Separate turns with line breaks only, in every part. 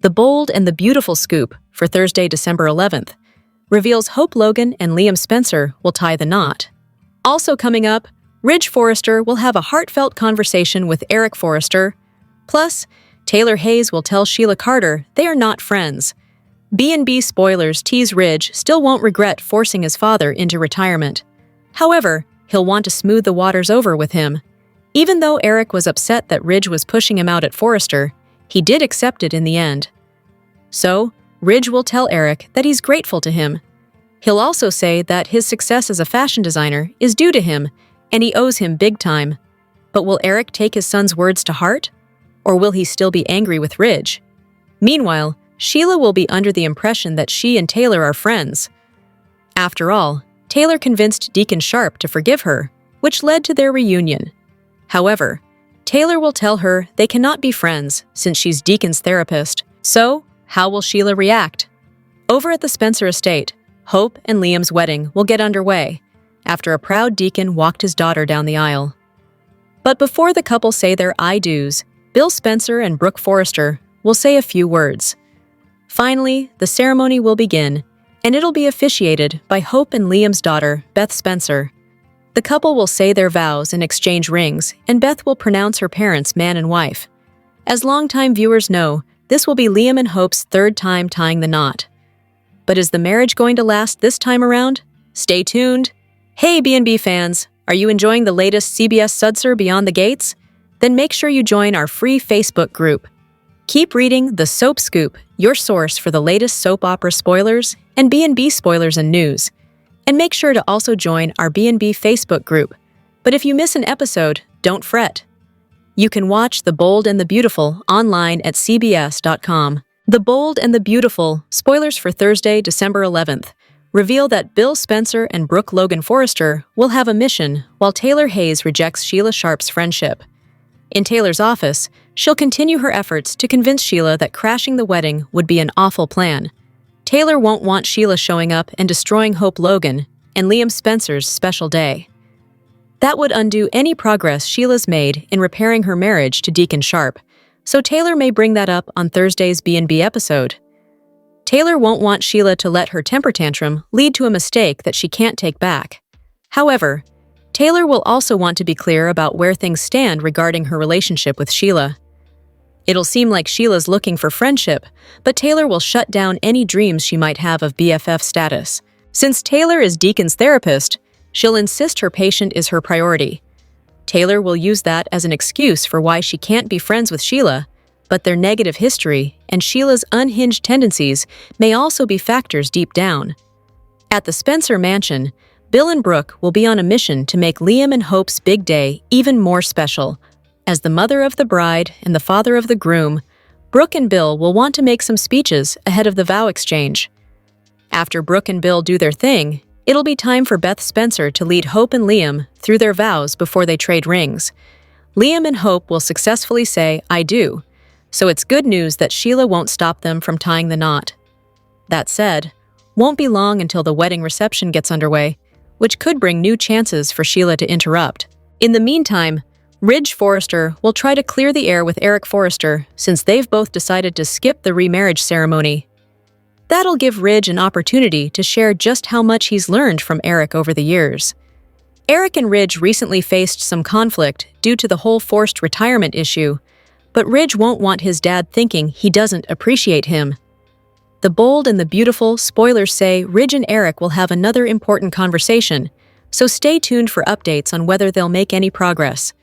The Bold and the Beautiful scoop for Thursday, December 11th, reveals Hope Logan and Liam Spencer will tie the knot. Also coming up, Ridge Forrester will have a heartfelt conversation with Eric Forrester. Plus, Taylor Hayes will tell Sheila Carter they are not friends. B&B spoilers tease Ridge still won't regret forcing his father into retirement. However, he'll want to smooth the waters over with him. Even though Eric was upset that Ridge was pushing him out at Forrester, he did accept it in the end. So, Ridge will tell Eric that he's grateful to him. He'll also say that his success as a fashion designer is due to him, and he owes him big time. But will Eric take his son's words to heart? Or will he still be angry with Ridge? Meanwhile, Sheila will be under the impression that she and Taylor are friends. After all, Taylor convinced Deacon Sharp to forgive her, which led to their reunion. However, Taylor will tell her they cannot be friends since she's Deacon's therapist. So, how will Sheila react? Over at the Spencer estate, Hope and Liam's wedding will get underway after a proud Deacon walked his daughter down the aisle. But before the couple say their I-do's, Bill Spencer and Brooke Forrester will say a few words. Finally, the ceremony will begin, and it'll be officiated by Hope and Liam's daughter, Beth Spencer. The couple will say their vows and exchange rings, and Beth will pronounce her parents man and wife. As longtime viewers know, this will be Liam and Hope's third time tying the knot. But is the marriage going to last this time around? Stay tuned. Hey B&B fans, are you enjoying the latest CBS Sudser Beyond the Gates? Then make sure you join our free Facebook group. Keep reading The Soap Scoop, your source for the latest soap opera spoilers and B&B spoilers and news. And make sure to also join our B&B Facebook group. But if you miss an episode, don't fret. You can watch The Bold and the Beautiful online at cbs.com. The Bold and the Beautiful, spoilers for Thursday, December 11th, reveal that Bill Spencer and Brooke Logan Forrester will have a mission while Taylor Hayes rejects Sheila Sharp's friendship. In Taylor's office, she'll continue her efforts to convince Sheila that crashing the wedding would be an awful plan. Taylor won't want Sheila showing up and destroying Hope Logan and Liam Spencer's special day. That would undo any progress Sheila's made in repairing her marriage to Deacon Sharp, so Taylor may bring that up on Thursday's B&B episode. Taylor won't want Sheila to let her temper tantrum lead to a mistake that she can't take back. However, Taylor will also want to be clear about where things stand regarding her relationship with Sheila. It'll seem like Sheila's looking for friendship, but Taylor will shut down any dreams she might have of BFF status. Since Taylor is Deacon's therapist, she'll insist her patient is her priority. Taylor will use that as an excuse for why she can't be friends with Sheila, but their negative history and Sheila's unhinged tendencies may also be factors deep down. At the Spencer mansion, Bill and Brooke will be on a mission to make Liam and Hope's big day even more special. As the mother of the bride and the father of the groom, Brooke and Bill will want to make some speeches ahead of the vow exchange. After Brooke and Bill do their thing, it'll be time for Beth Spencer to lead Hope and Liam through their vows before they trade rings. Liam and Hope will successfully say, "I do," so it's good news that Sheila won't stop them from tying the knot. That said, won't be long until the wedding reception gets underway, which could bring new chances for Sheila to interrupt. In the meantime, Ridge Forrester will try to clear the air with Eric Forrester since they've both decided to skip the remarriage ceremony. That'll give Ridge an opportunity to share just how much he's learned from Eric over the years. Eric and Ridge recently faced some conflict due to the whole forced retirement issue, but Ridge won't want his dad thinking he doesn't appreciate him. The Bold and the Beautiful spoilers say Ridge and Eric will have another important conversation, so stay tuned for updates on whether they'll make any progress.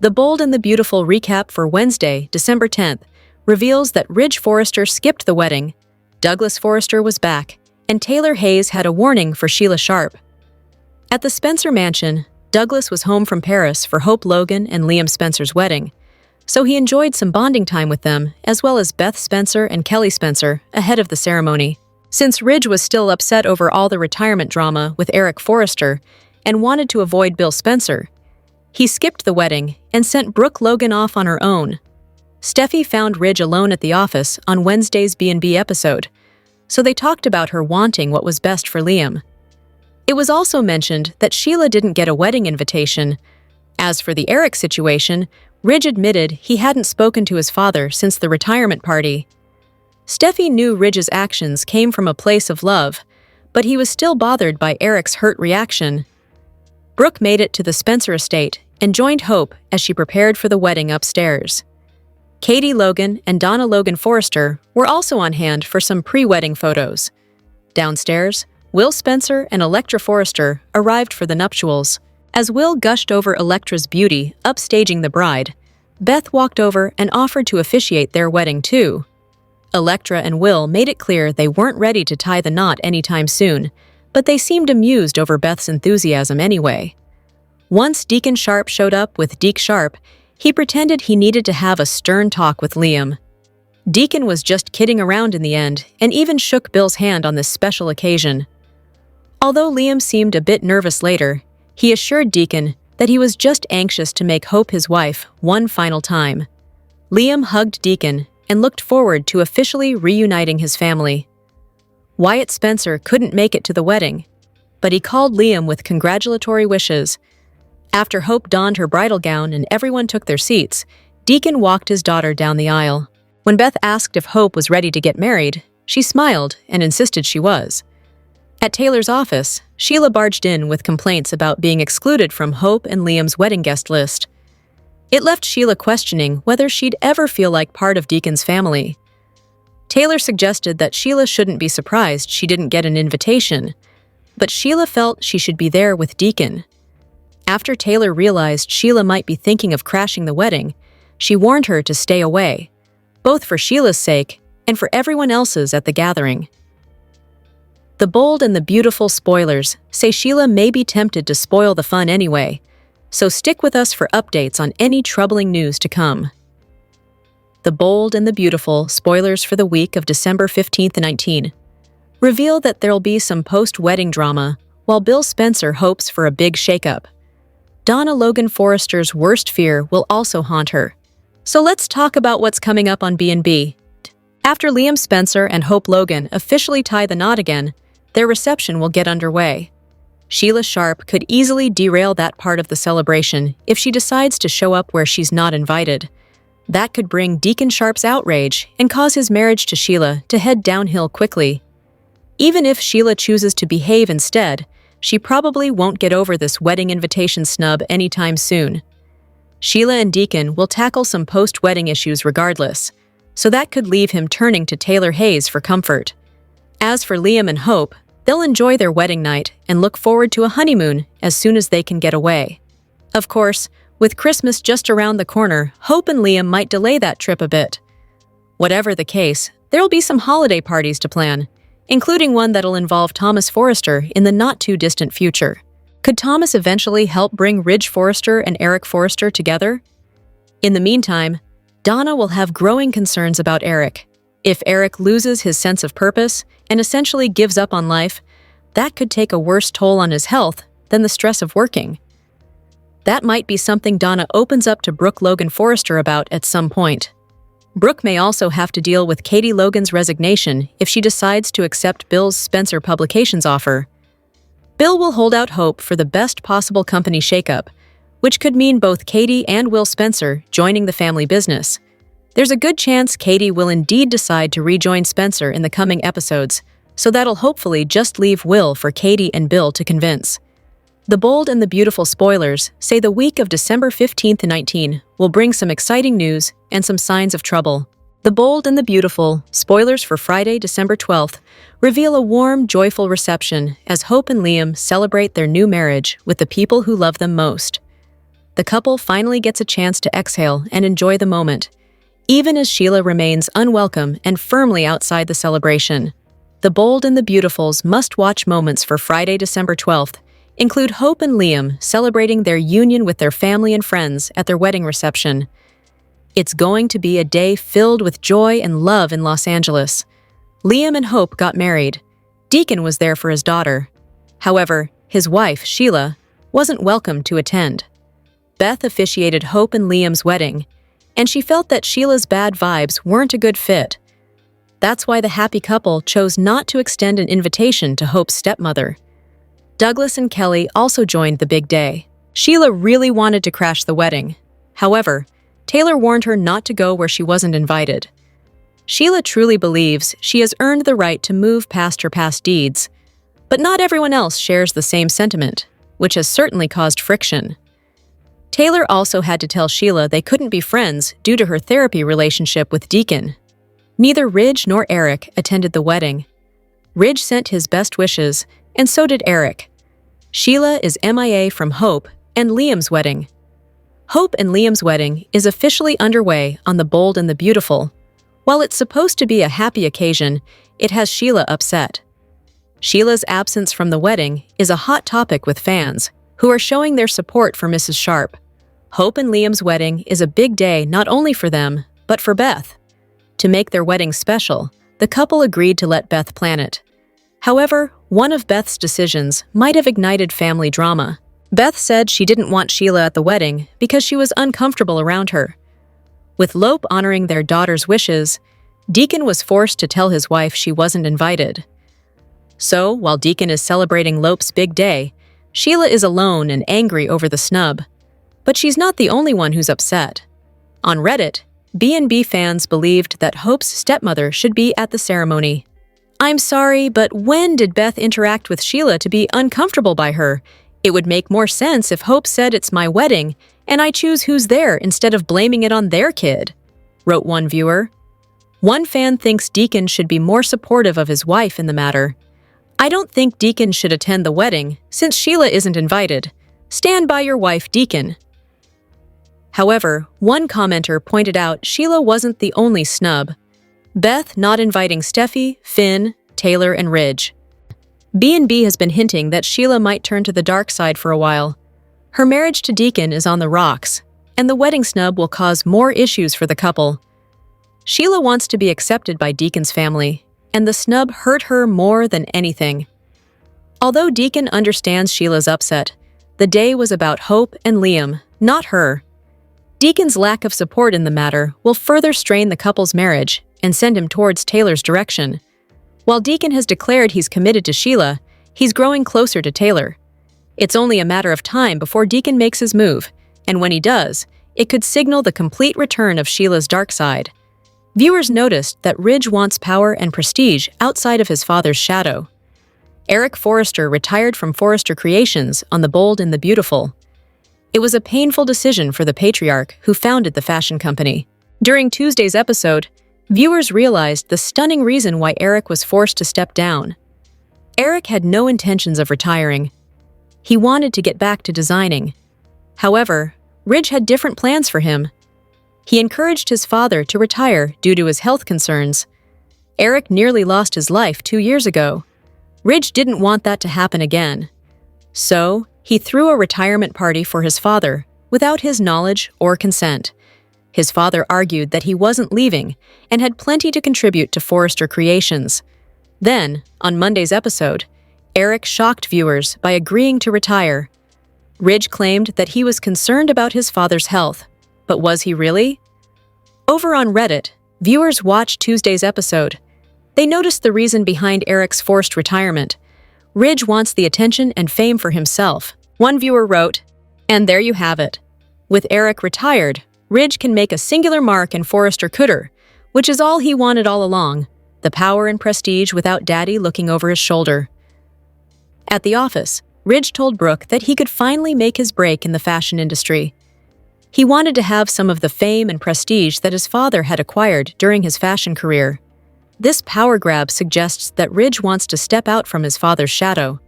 The Bold and the Beautiful recap for Wednesday, December 10th, reveals that Ridge Forrester skipped the wedding, Douglas Forrester was back, and Taylor Hayes had a warning for Sheila Sharp. At the Spencer mansion, Douglas was home from Paris for Hope Logan and Liam Spencer's wedding, so he enjoyed some bonding time with them, as well as Beth Spencer and Kelly Spencer, ahead of the ceremony. Since Ridge was still upset over all the retirement drama with Eric Forrester and wanted to avoid Bill Spencer, he skipped the wedding and sent Brooke Logan off on her own. Steffi found Ridge alone at the office on Wednesday's B&B episode, so they talked about her wanting what was best for Liam. It was also mentioned that Sheila didn't get a wedding invitation. As for the Eric situation, Ridge admitted he hadn't spoken to his father since the retirement party. Steffi knew Ridge's actions came from a place of love, but he was still bothered by Eric's hurt reaction. Brooke made it to the Spencer estate and joined Hope as she prepared for the wedding upstairs. Katie Logan and Donna Logan Forrester were also on hand for some pre-wedding photos. Downstairs, Will Spencer and Electra Forrester arrived for the nuptials. As Will gushed over Electra's beauty upstaging the bride, Beth walked over and offered to officiate their wedding too. Electra and Will made it clear they weren't ready to tie the knot anytime soon, but they seemed amused over Beth's enthusiasm anyway. Once Deacon Sharp showed up with Deke Sharp, he pretended he needed to have a stern talk with Liam. Deacon was just kidding around in the end and even shook Bill's hand on this special occasion. Although Liam seemed a bit nervous later, he assured Deacon that he was just anxious to make Hope his wife one final time. Liam hugged Deacon and looked forward to officially reuniting his family. Wyatt Spencer couldn't make it to the wedding, but he called Liam with congratulatory wishes. After Hope donned her bridal gown and everyone took their seats, Deacon walked his daughter down the aisle. When Beth asked if Hope was ready to get married, she smiled and insisted she was. At Taylor's office, Sheila barged in with complaints about being excluded from Hope and Liam's wedding guest list. It left Sheila questioning whether she'd ever feel like part of Deacon's family. Taylor suggested that Sheila shouldn't be surprised she didn't get an invitation, but Sheila felt she should be there with Deacon. After Taylor realized Sheila might be thinking of crashing the wedding, she warned her to stay away, both for Sheila's sake and for everyone else's at the gathering. The bold and the beautiful spoilers say Sheila may be tempted to spoil the fun anyway, so stick with us for updates on any troubling news to come. The bold and the beautiful spoilers for the week of December 15th and 19 reveal that there'll be some post-wedding drama while Bill Spencer hopes for a big shakeup. Donna Logan Forrester's worst fear will also haunt her. So let's talk about what's coming up on B&B. After Liam Spencer and Hope Logan officially tie the knot again, their reception will get underway. Sheila Sharp could easily derail that part of the celebration if she decides to show up where she's not invited. That could bring Deacon Sharp's outrage and cause his marriage to Sheila to head downhill quickly. Even if Sheila chooses to behave instead, she probably won't get over this wedding invitation snub anytime soon. Sheila and Deacon will tackle some post-wedding issues regardless, so that could leave him turning to Taylor Hayes for comfort. As for Liam and Hope, they'll enjoy their wedding night and look forward to a honeymoon as soon as they can get away. Of course, with Christmas just around the corner, Hope and Liam might delay that trip a bit. Whatever the case, there'll be some holiday parties to plan, including one that'll involve Thomas Forrester in the not-too-distant future. Could Thomas eventually help bring Ridge Forrester and Eric Forrester together? In the meantime, Donna will have growing concerns about Eric. If Eric loses his sense of purpose and essentially gives up on life, that could take a worse toll on his health than the stress of working. That might be something Donna opens up to Brooke Logan Forrester about at some point. Brooke may also have to deal with Katie Logan's resignation if she decides to accept Bill's Spencer Publications offer. Bill will hold out hope for the best possible company shakeup, which could mean both Katie and Will Spencer joining the family business. There's a good chance Katie will indeed decide to rejoin Spencer in the coming episodes, so that'll hopefully just leave Will for Katie and Bill to convince. The bold and the beautiful spoilers say the week of December 15th and 19 will bring some exciting news and some signs of trouble. The bold and the beautiful spoilers for Friday, December 12th reveal a warm, joyful reception as Hope and Liam celebrate their new marriage with the people who love them most. The couple finally gets a chance to exhale and enjoy the moment, even as Sheila remains unwelcome and firmly outside the celebration. The bold and the beautiful's must-watch moments for Friday, December 12th include Hope and Liam celebrating their union with their family and friends at their wedding reception. It's going to be a day filled with joy and love in Los Angeles. Liam and Hope got married. Deacon was there for his daughter. However, his wife, Sheila, wasn't welcome to attend. Beth officiated Hope and Liam's wedding, and she felt that Sheila's bad vibes weren't a good fit. That's why the happy couple chose not to extend an invitation to Hope's stepmother. Douglas and Kelly also joined the big day. Sheila really wanted to crash the wedding. However, Taylor warned her not to go where she wasn't invited. Sheila truly believes she has earned the right to move past her past deeds, but not everyone else shares the same sentiment, which has certainly caused friction. Taylor also had to tell Sheila they couldn't be friends due to her therapy relationship with Deacon. Neither Ridge nor Eric attended the wedding. Ridge sent his best wishes, and so did Eric. Sheila is MIA from Hope and Liam's wedding. Hope and Liam's wedding is officially underway on the Bold and the Beautiful. While it's supposed to be a happy occasion, it has Sheila upset. Sheila's absence from the wedding is a hot topic with fans, who are showing their support for Mrs. Sharp. Hope and Liam's wedding is a big day not only for them, but for Beth. To make their wedding special, the couple agreed to let Beth plan it. However, one of Beth's decisions might have ignited family drama. Beth said she didn't want Sheila at the wedding because she was uncomfortable around her. With Lope honoring their daughter's wishes, Deacon was forced to tell his wife she wasn't invited. So, while Deacon is celebrating Lope's big day, Sheila is alone and angry over the snub. But she's not the only one who's upset. On Reddit, B&B fans believed that Hope's stepmother should be at the ceremony. "I'm sorry, but when did Beth interact with Sheila to be uncomfortable by her? It would make more sense if Hope said it's my wedding and I choose who's there instead of blaming it on their kid," wrote one viewer. One fan thinks Deacon should be more supportive of his wife in the matter. "I don't think Deacon should attend the wedding since Sheila isn't invited. Stand by your wife, Deacon." However, one commenter pointed out Sheila wasn't the only snub. Beth not inviting Steffi, Finn, Taylor, and Ridge. B&B has been hinting that Sheila might turn to the dark side for a while. Her marriage to Deacon is on the rocks, and the wedding snub will cause more issues for the couple. Sheila wants to be accepted by Deacon's family, and the snub hurt her more than anything. Although Deacon understands Sheila's upset, the day was about Hope and Liam, not her. Deacon's lack of support in the matter will further strain the couple's marriage and send him towards Taylor's direction. While Deacon has declared he's committed to Sheila, he's growing closer to Taylor. It's only a matter of time before Deacon makes his move, and when he does, it could signal the complete return of Sheila's dark side. Viewers noticed that Ridge wants power and prestige outside of his father's shadow. Eric Forrester retired from Forrester Creations on the Bold and the Beautiful. It was a painful decision for the patriarch who founded the fashion company. During Tuesday's episode, viewers realized the stunning reason why Eric was forced to step down. Eric had no intentions of retiring. He wanted to get back to designing. However, Ridge had different plans for him. He encouraged his father to retire due to his health concerns. Eric nearly lost his life 2 years ago. Ridge didn't want that to happen again. So, he threw a retirement party for his father without his knowledge or consent. His father argued that he wasn't leaving and had plenty to contribute to Forrester Creations. Then, on Monday's episode, Eric shocked viewers by agreeing to retire. Ridge claimed that he was concerned about his father's health, but was he really? Over on Reddit, viewers watched Tuesday's episode. They noticed the reason behind Eric's forced retirement. Ridge wants the attention and fame for himself. One viewer wrote, "And there you have it. With Eric retired, Ridge can make a singular mark in Forrester Cooter, which is all he wanted all along, the power and prestige without Daddy looking over his shoulder." At the office, Ridge told Brooke that he could finally make his break in the fashion industry. He wanted to have some of the fame and prestige that his father had acquired during his fashion career. This power grab suggests that Ridge wants to step out from his father's shadow.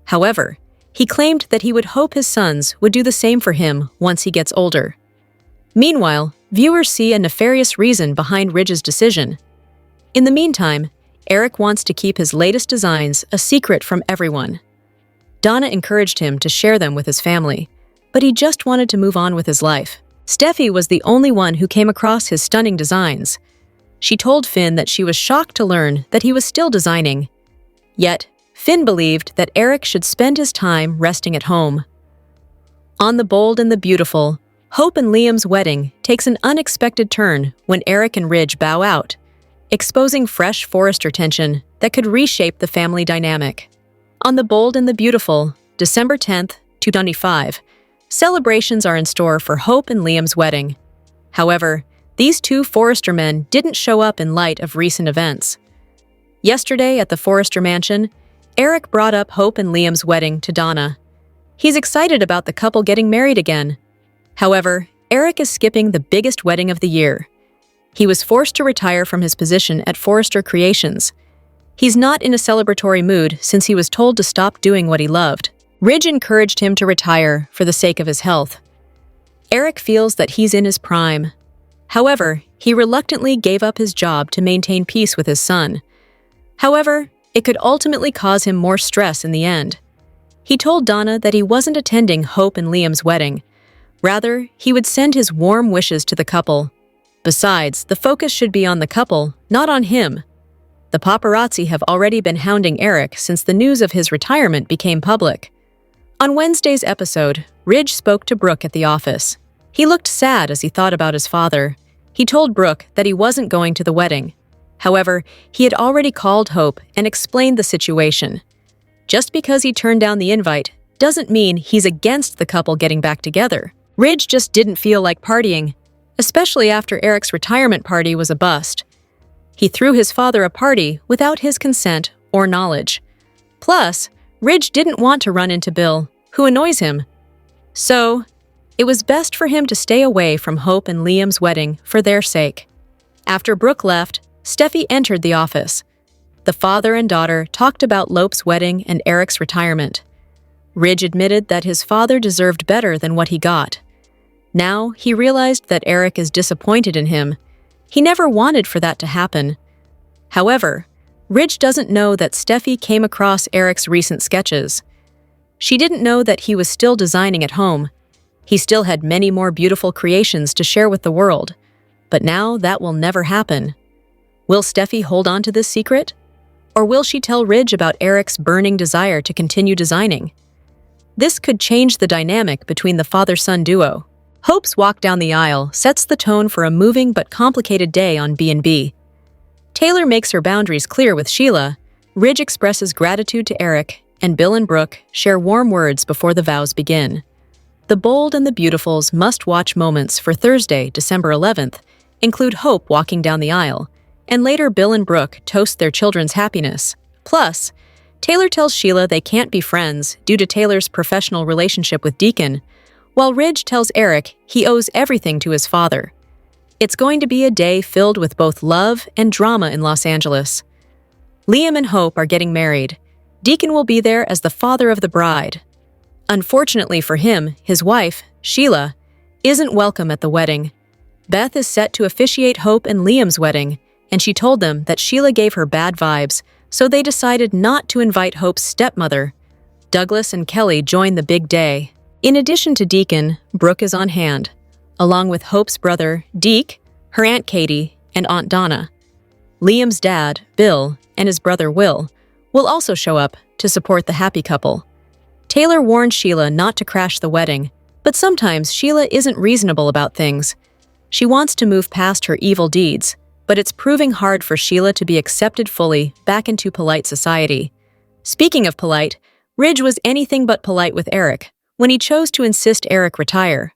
However, he claimed that he would hope his sons would do the same for him once he gets older. Meanwhile, viewers see a nefarious reason behind Ridge's decision. In the meantime, Eric wants to keep his latest designs a secret from everyone. Donna encouraged him to share them with his family, but he just wanted to move on with his life. Steffi was the only one who came across his stunning designs. She told Finn that she was shocked to learn that he was still designing. Yet, Finn believed that Eric should spend his time resting at home. On the Bold and the Beautiful, Hope and Liam's wedding takes an unexpected turn when Eric and Ridge bow out, exposing fresh Forrester tension that could reshape the family dynamic. On the Bold and the Beautiful, December 10th, 2025, celebrations are in store for Hope and Liam's wedding. However, These two Forrester men didn't show up in light of recent events. Yesterday at the Forrester mansion, Eric brought up Hope and Liam's wedding to Donna. He's excited about the couple getting married again. However, Eric is skipping the biggest wedding of the year. He was forced to retire from his position at Forrester Creations. He's not in a celebratory mood since he was told to stop doing what he loved. Ridge encouraged him to retire for the sake of his health. Eric feels that he's in his prime. However, he reluctantly gave up his job to maintain peace with his son. However, it could ultimately cause him more stress in the end. He told Donna that he wasn't attending Hope and Liam's wedding. Rather, he would send his warm wishes to the couple. Besides, the focus should be on the couple, not on him. The paparazzi have already been hounding Eric since the news of his retirement became public. On Wednesday's episode, Ridge spoke to Brooke at the office. He looked sad as he thought about his father. He told Brooke that he wasn't going to the wedding. However, he had already called Hope and explained the situation. Just because he turned down the invite doesn't mean he's against the couple getting back together. Ridge just didn't feel like partying, especially after Eric's retirement party was a bust. He threw his father a party without his consent or knowledge. Plus, Ridge didn't want to run into Bill, who annoys him. So, it was best for him to stay away from Hope and Liam's wedding for their sake. After Brooke left, Steffi entered the office. The father and daughter talked about Lope's wedding and Eric's retirement. Ridge admitted that his father deserved better than what he got. Now, he realized that Eric is disappointed in him. He never wanted for that to happen. However, Ridge doesn't know that Steffi came across Eric's recent sketches. She didn't know that he was still designing at home. He still had many more beautiful creations to share with the world. But now that will never happen. Will Steffi hold on to this secret? Or will she tell Ridge about Eric's burning desire to continue designing? This could change the dynamic between the father-son duo. Hope's walk down the aisle sets the tone for a moving but complicated day on B&B. Taylor makes her boundaries clear with Sheila, Ridge expresses gratitude to Eric, and Bill and Brooke share warm words before the vows begin. The bold and the beautifuls must-watch moments for Thursday, December 11th, include Hope walking down the aisle, and later Bill and Brooke toast their children's happiness. Plus, Taylor tells Sheila they can't be friends due to Taylor's professional relationship with Deacon, while Ridge tells Eric he owes everything to his father. It's going to be a day filled with both love and drama in Los Angeles. Liam and Hope are getting married. Deacon will be there as the father of the bride. Unfortunately for him, his wife, Sheila, isn't welcome at the wedding. Beth is set to officiate Hope and Liam's wedding, and she told them that Sheila gave her bad vibes, so they decided not to invite Hope's stepmother. Douglas and Kelly join the big day. In addition to Deacon, Brooke is on hand, along with Hope's brother, Deke, her Aunt Katie, and Aunt Donna. Liam's dad, Bill, and his brother Will also show up to support the happy couple. Taylor warned Sheila not to crash the wedding, but sometimes Sheila isn't reasonable about things. She wants to move past her evil deeds, but it's proving hard for Sheila to be accepted fully back into polite society. Speaking of polite, Ridge was anything but polite with Eric when he chose to insist Eric retire.